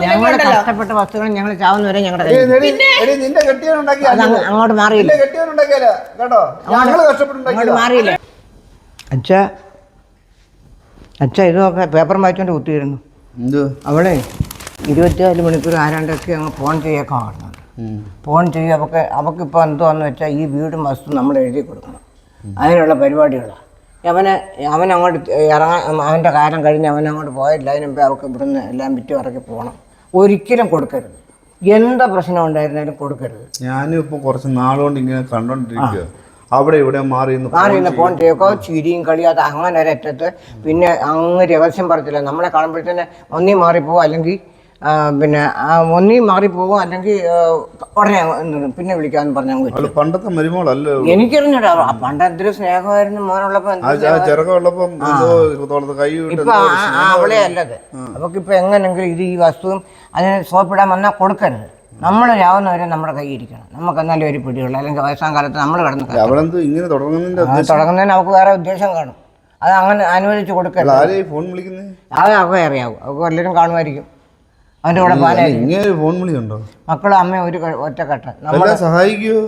ഞങ്ങൾ കഷ്ടപ്പെട്ട വസ്തുക്കൾ ഞങ്ങൾ ചാവുന്നവരെ ഞങ്ങളുടെ നിന്റെ കെട്ടിയവനുണ്ടാക്കി അങ്ങോട്ട് മാറിയില്ല കെട്ടിയവനുണ്ടാക്കിയല്ല കേട്ടോ, ഞങ്ങൾ കഷ്ടപ്പെട്ടുണ്ടാക്കി മാറിയില്ല. അച്ഛ ഇതൊക്കെ പേപ്പർ വായിച്ചോണ്ട് കുത്തിയിരുന്നു. അവളെ 24 മണിക്കൂർ ആരാണ്ടൊക്കെ അങ്ങ് ഫോൺ ചെയ്യൊക്കെ കാണുന്നുണ്ട്. ഫോൺ ചെയ്യുക അവൾക്കിപ്പോൾ എന്തോന്ന് വെച്ചാൽ ഈ വീടും വസ്തു നമ്മൾ എഴുതി കൊടുക്കണം, അതിനുള്ള പരിപാടികളാണ്. അവൻ അങ്ങോട്ട് ഇറങ്ങാൻ അവൻ്റെ കാലം കഴിഞ്ഞ് അവൻ അങ്ങോട്ട് പോയില്ല. അതിന് മുമ്പേ അവൾക്ക് ഇവിടുന്ന് എല്ലാം വിറ്റ് ഇറക്കി പോകണം. ഒരിക്കലും കൊടുക്കരുത്, എന്താ പ്രശ്നം ഉണ്ടായിരുന്നാലും കൊടുക്കരുത്. ഞാനും ഇപ്പോൾ കുറച്ച് നാളുകൊണ്ട് ഇങ്ങനെ കണ്ടോണ്ടിരിക്കുക, അവിടെ ഇവിടെ മാറിയുന്ന ഫോൺ ചെയ്യൊക്കെ ചിരിയും കളിയാതെ അങ്ങനെ ഒരറ്റത്ത്. പിന്നെ അങ്ങ് രഹസ്യം പറച്ചില്ല, നമ്മളെ കാണുമ്പോഴത്തേനെ ഒന്നീ മാറിപ്പോകും, അല്ലെങ്കിൽ പിന്നെ ഒന്നീ മാറിപ്പോകും, അല്ലെങ്കിൽ ഉടനെ പിന്നെ വിളിക്കാന്ന് പറഞ്ഞാൽ പണ്ടത്തെ മരുമോളല്ലോ. എനിക്കറിഞ്ഞൂടാ പണ്ട് എന്തൊരു സ്നേഹമായിരുന്നു മോനുള്ളപ്പോ. ഇപ്പൊ അവളെ അല്ലത്. അവക്കിപ്പോ എങ്ങനെങ്കിലും ഇത് ഈ വസ്തുവും അതിന് സോപ്പിടാൻ വന്നാൽ കൊടുക്കരുത്. നമ്മൾ രാവുന്നവരെ നമ്മുടെ കൈ ഇരിക്കണം, നമുക്ക് എന്നാലും ഒരു പിടിയുള്ളൂ. അല്ലെങ്കിൽ വയസ്സാം കാലത്ത് നമ്മൾ കിടന്ന് തുടങ്ങുന്നതിന് അവർക്ക് വേറെ ഉദ്ദേശം കാണും. അത് അങ്ങനെ അനുവദിച്ച് കൊടുക്കരുത്. അത് അവർക്ക് അറിയാവും, അവർക്ക് വല്ലവരും കാണുമായിരിക്കും. അവൻ്റെ കൂടെ ഫോൺ വിളിയുണ്ടോ? മക്കളും അമ്മ ഒരു ഒറ്റക്കെട്ട് നമ്മളെ സഹായിക്കുമോ?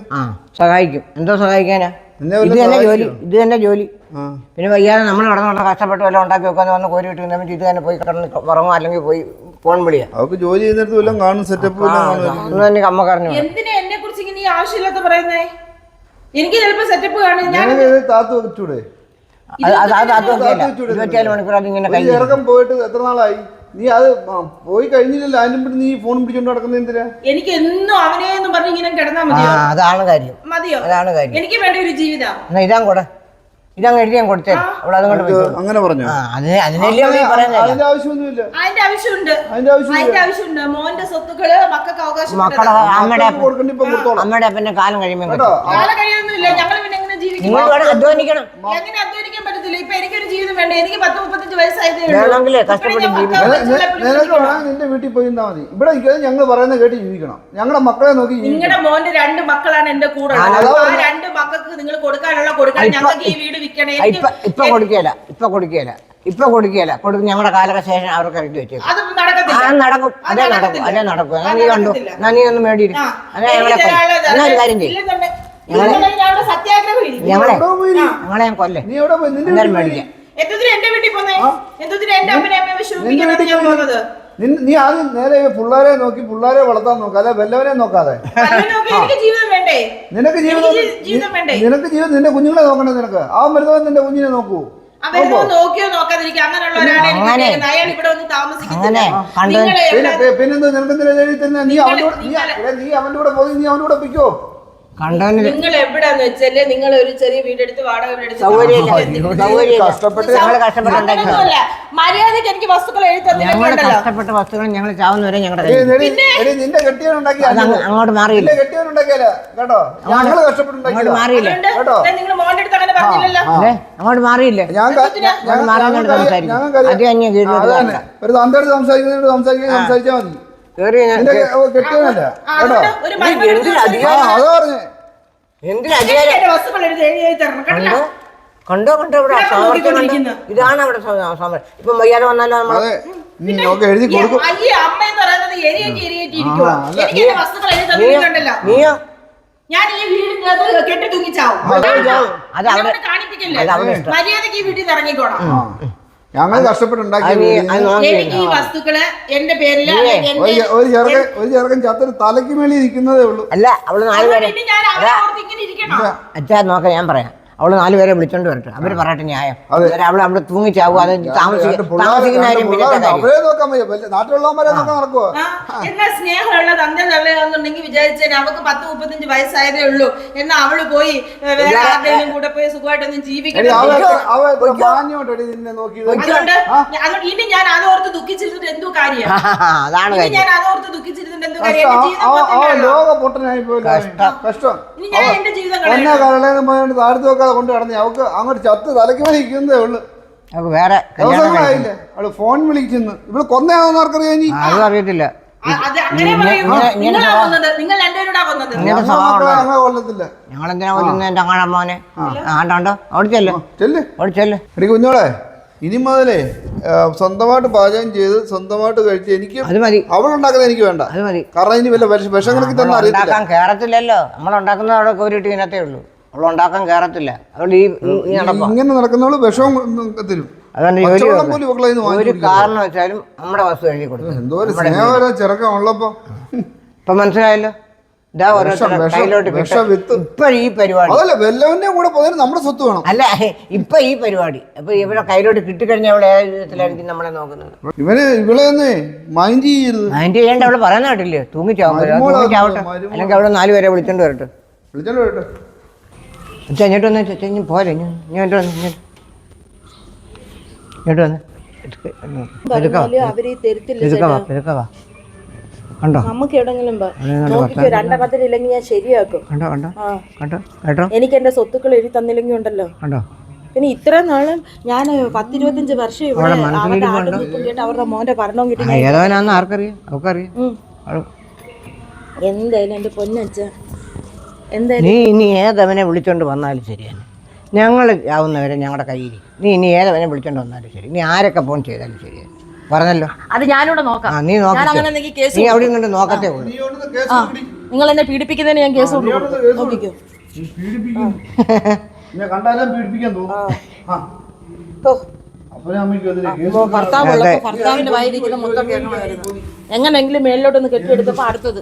സഹായിക്കും. എന്തോ സഹായിക്കാനാ, ഇത് തന്നെ ജോലി. പിന്നെ വയ്യാതെ നമ്മൾ കിടന്നുള്ള കഷ്ടപ്പെട്ട് വല്ലതും ഉണ്ടാക്കി വെക്കാന്ന് വന്ന് കോരി വിട്ട് നമ്മൾ ഇത് തന്നെ പോയി കിടന്ന് ഉറങ്ങും, അല്ലെങ്കിൽ പോയി ഫോൺ വിളിയാ. അവർക്ക് ജോലി ചെയ്യുന്നിടത്ത് വല്ലതും കാണും, സെറ്റപ്പ് തന്നെ അമ്മ പറഞ്ഞു. എന്തിനാ എന്നെ കുറിച്ച് ഇങ്ങനെ ആവശ്യമില്ലാത്ത പറയുന്നേ? എനിക്ക് ചിലപ്പോ സെറ്റപ്പ് കാണും. താത്തു വെച്ചൂടെ? 24 മണിക്കൂർ അതിങ്ങനെ ഇറക്കം പോയിട്ട് എത്ര നാളായി? നീ അത് പോയി കഴിഞ്ഞില്ലല്ലോ, അതിനും നീ ഫോൺ പിടിച്ചോണ്ട് നടക്കുന്നത് എന്തിനാ? എനിക്ക് എന്നും അവനെ പറഞ്ഞ് ഇങ്ങനെ കിടന്നാ മതിയോ? അതാണ് കാര്യം. മതിയോ? അതാണ് കാര്യം. എനിക്ക് വേണ്ട ഒരു ജീവിതം. ഇതാ കൂടെ ഇതങ്ങ് എഴുതി ഞാൻ കൊടുത്തേ. അങ്ങനെ പറഞ്ഞു. അതിന്റെ ആവശ്യമൊന്നുമില്ല. അതിന്റെ ആവശ്യമുണ്ട്. മോന്റെ സ്വത്തുക്കള് മക്കൾക്ക് അവകാശം. അമ്മയുടെ അപ്പന്റെ കാലം കഴിയുമ്പോൾ കാലം കഴിയൊന്നുമില്ല. ഞങ്ങൾ പിന്നെ എങ്ങനെ ജീവിക്കും? അധ്വാനിക്കണം. എങ്ങനെ അധ്വാനിക്കാൻ പറ്റത്തില്ല? ഇപ്പൊ എനിക്കൊരു ജീവിതം വേണ്ട. എനിക്ക് 10-35 വയസ്സായതേ നിന്റെ വീട്ടിൽ പോയി മതി. ഇവിടെ ഞങ്ങൾ പറയുന്ന കേട്ട് ജീവിക്കണം. ഞങ്ങളുടെ മക്കളെ നോക്കി. നിങ്ങളുടെ മോന്റെ 2 മക്കളാണ് എന്റെ കൂടെ. ആ 2 മക്കൾക്ക് നിങ്ങൾ കൊടുക്കാനുള്ള കൊടുക്കണം. ഞങ്ങൾക്ക് ഈ വീട് വിൽക്കണേ. ഇപ്പൊ കൊടുക്കുകയില്ല. ഞങ്ങളുടെ കാലശേഷം അവർക്ക് എഴുതി വെച്ചു. നടക്കും. അതേ നടക്കും. നീ കണ്ടു, നീ ഒന്ന് മേടിയിരിക്കും. ഒരു കാര്യം ചെയ്യും, ഞങ്ങളെ ഞാൻ കൊല്ലേ എന്തായാലും മേടിക്കാം. നീ ആദ്യം നേരെ പിള്ളേരെ നോക്കി, പിള്ളേരെ വളർത്താൻ നോക്കാം, അല്ലെ വല്ലവനെ നോക്കാതെ. നിനക്ക് ജീവിതം നിന്റെ കുഞ്ഞുങ്ങളെ നോക്കണ്ടേ? നിനക്ക് അവൻ വരുന്നവൻ നിന്റെ കുഞ്ഞിനെ നോക്കൂ. പിന്നെന്താ നിനക്ക് നീ അവന്റെ കൂടെ പോയി, നീ അവന്റെ കൂടെ പിക്കോ. നിങ്ങൾ എവിടെന്ന് വെച്ചാല് നിങ്ങൾ ഒരു ചെറിയ വീടെടുത്ത് വാടക മര്യാദക്ക് എനിക്ക് വസ്തുക്കൾ കഷ്ടപ്പെട്ട വസ്തുക്കൾ ഞങ്ങൾ ചാവുന്നവരെ ഞങ്ങളുടെ നിന്റെ കെട്ടിയവനുണ്ടാക്കി അങ്ങോട്ട് മാറിയില്ല. കെട്ടിയവനുണ്ടാക്കിയല്ല കേട്ടോ, ഞങ്ങൾ കഷ്ടപ്പെട്ടുണ്ടാക്കി മാറിയില്ല. നിങ്ങൾ മോന്റെ അടുത്ത് അങ്ങനെ പറഞ്ഞില്ലല്ലോ. അങ്ങോട്ട് മാറിയില്ല. ഒരു തന്തടുത്ത് സംസാരിച്ചാൽ മതി. കെട്ടിയവനല്ല കണ്ടോ ഇവിടെ ഇതാണ് അവിടെ ഇപ്പൊ വയ്യാതെ വന്നാലോ നമ്മള് എഴുതി കൊടുക്കും. നീയോ ഞാൻ ഈ വീടിന്റെ കെട്ടി തൂങ്ങിച്ചാവും. മര്യാദക്ക് ഈ വീട്ടിൽ നിന്ന് ഇറങ്ങിക്കോണം. ഞങ്ങൾ കഷ്ടപ്പെട്ടുണ്ടാക്കി. എനിക്ക് ഈ വസ്തുക്കള് എന്റെ പേരിൽ ഒരു ചെറുക്കൻ ചത്തിന് തലയ്ക്ക് മേളിൽ ഇരിക്കുന്നതേ ഉള്ളൂ. അല്ല അവള് 4 പേരെ അച്ഛാ നോക്കാം, ഞാൻ പറയാം. അവള് 4 പേരെ വിളിച്ചോണ്ട് വരട്ടെ, അവര് പറയട്ടെ ന്യായം. അവള് അവിടെ തൂങ്ങിച്ചാവും. അത് താമസിക്കുന്ന എന്നാ സ്നേഹമുള്ള തന്റെ തള്ളയാന്നുണ്ടെങ്കിൽ വിചാരിച്ചാൽ അവർക്ക് 10-35 വയസ്സായതേ ഉള്ളൂ. എന്നാ അവള് പോയി വേറെ ആരുടെയും കൂടെ പോയി സുഖമായിട്ടൊന്നും ജീവിക്കണം. ഇനി ഞാൻ അതോർത്ത് ദുഃഖിച്ചിരുന്നിട്ട് എന്തോ കാര്യം? ഞാൻ അതോർത്ത് ദുഃഖിച്ചിരുന്നിട്ട് എന്തോ കാര്യം? ഇനി ഞാൻ എന്റെ ജീവിതം താഴ്ത്തു കൊണ്ട് നടന്നേ അവക്ക് അങ്ങോട്ട് ചത്ത് തലയ്ക്ക് വഹിക്കുന്നതേ ഉള്ളു. വേറെ ദിവസങ്ങളായില്ലേ അവള് ഫോൺ വിളിക്കുന്നു. ഇവിടെ കൊന്നയാണെന്ന് ആർക്കറിയാം? ഇനി അതും അറിയത്തില്ല. ഞങ്ങളെന്തിനാ കൊല്ലുന്നത്? എന്റെ അങ്ങാട മോനെ ആണ്ടോ അവിടെ ചെല്ല്. കുഞ്ഞോളെ, ഇനി മുതലേ സ്വന്തമായിട്ട് പാചകം ചെയ്ത് സ്വന്തമായിട്ട് കഴിച്ച് എനിക്ക് അത് മതി, അവളുണ്ടാക്കുന്നത് എനിക്ക് വേണ്ട. അത് മതി. കാരണം ഇനി വല്ല വിഷം കണക്കി തന്നെ അറിയത്തില്ല. ഉണ്ടാക്കാൻ കയറത്തില്ലല്ലോ, നമ്മളുണ്ടാക്കുന്ന അവിടെ കോരിട്ട് ഇതിനകത്തേ ഉള്ളൂ, അവളുണ്ടാക്കാൻ കയറത്തില്ല. അതുകൊണ്ട് ഇങ്ങനെ നടക്കുന്നവള് വിഷവും തരും. അതുകൊണ്ട് പച്ചവെള്ളം പോലും ഇവളെ കയ്യിൽ നിന്ന് ഒരു കാരണം വെച്ചാലും നമ്മുടെ വസ്തു എഴുതി കൊടുക്കും. എന്തോ ഒരു സ്നേഹം ചെറുക്കം ഉള്ളപ്പോ ഇപ്പൊ മനസ്സിലായല്ലോ. ഇതാ ഓരോരുത്തരുടെ കയ്യിലോട്ട് ഇപ്പൊ ഈ പരിപാടി അതല്ല വല്ലവന്റെ കൂടെ പോയാൽ നമ്മുടെ സ്വത്ത് വേണം. അല്ല, ഇപ്പൊ ഈ പരിപാടി അപ്പൊ ഇവരെ കയ്യിലോട്ട് കിട്ടിക്കഴിഞ്ഞാൽ അവളെ ഏത് വിധത്തിലായിരിക്കും നമ്മളെ നോക്കുന്നത്. ഇവളെ ഒന്ന് മൈൻഡ് ചെയ്യരുത്. മൈൻഡ് ചെയ്യേണ്ട അവള് പറയുന്ന കേട്ടില്ലേ, തൂങ്ങിച്ചാവട്ടെ, അല്ലെങ്കിൽ അവിടെ 4 പേരെ വിളിച്ചോണ്ട് വരട്ടെ. ഇങ്ങോട്ട് വന്ന് പോലെ ഇങ്ങോട്ട് വന്ന് പെരുക്കവാ കണ്ടോ, നമുക്ക് എവിടെങ്കിലും രണ്ടെണ്ണത്തിലില്ലെങ്കിൽ ഞാൻ ശരിയാക്കും. കണ്ടോ കണ്ടോ കണ്ടോ കേട്ടോ, എനിക്ക് എന്റെ സ്വത്തുക്കൾ എഴുതി തന്നില്ലെങ്കിൽ ഉണ്ടല്ലോ. കണ്ടോ, പിന്നെ ഇത്രയും നാളും ഞാൻ 10-25 വർഷം ഇവിടെ കേട്ട് അവരുടെ മോന്റെ ഭരണവും കിട്ടി. ഏതവനാന്ന് ആർക്കറിയാം, അവക്കറിയാം. എന്തായാലും എന്റെ പൊന്നച്ച, എന്തായാലും നീ ഇനി ഏതവനെ വിളിച്ചോണ്ട് വന്നാലും ശരിയാണ്, ഞങ്ങൾ ആവുന്നവരെ ഞങ്ങളുടെ കയ്യിൽ. നീ ഇനി ഏതവനെ വിളിച്ചോണ്ട് വന്നാലും ശരി, നീ ആരൊക്കെ ഫോൺ ചെയ്താലും ശരിയാണ്, പറഞ്ഞല്ലോ. അത് ഞാനിവിടെ നോക്കാം. നീ നോക്കി, നീ അവിടെ നിന്നിട്ട് നോക്കത്തേ ഉള്ളൂ. നിങ്ങൾ എന്നെ പീഡിപ്പിക്കുന്നതിന് ഞാൻ കേസ് നോക്കിക്കോ. കണ്ടാലും പീഡിപ്പിക്കാൻ തോന്നും. ഭർത്താവിന്റെ വായിരിക്കുന്ന മൊത്തം കേൾക്കണമായിരുന്നു. എങ്ങനെങ്കിലും മേളിലോട്ടൊന്ന് കെട്ടിയെടുത്തപ്പോ അടുത്തത്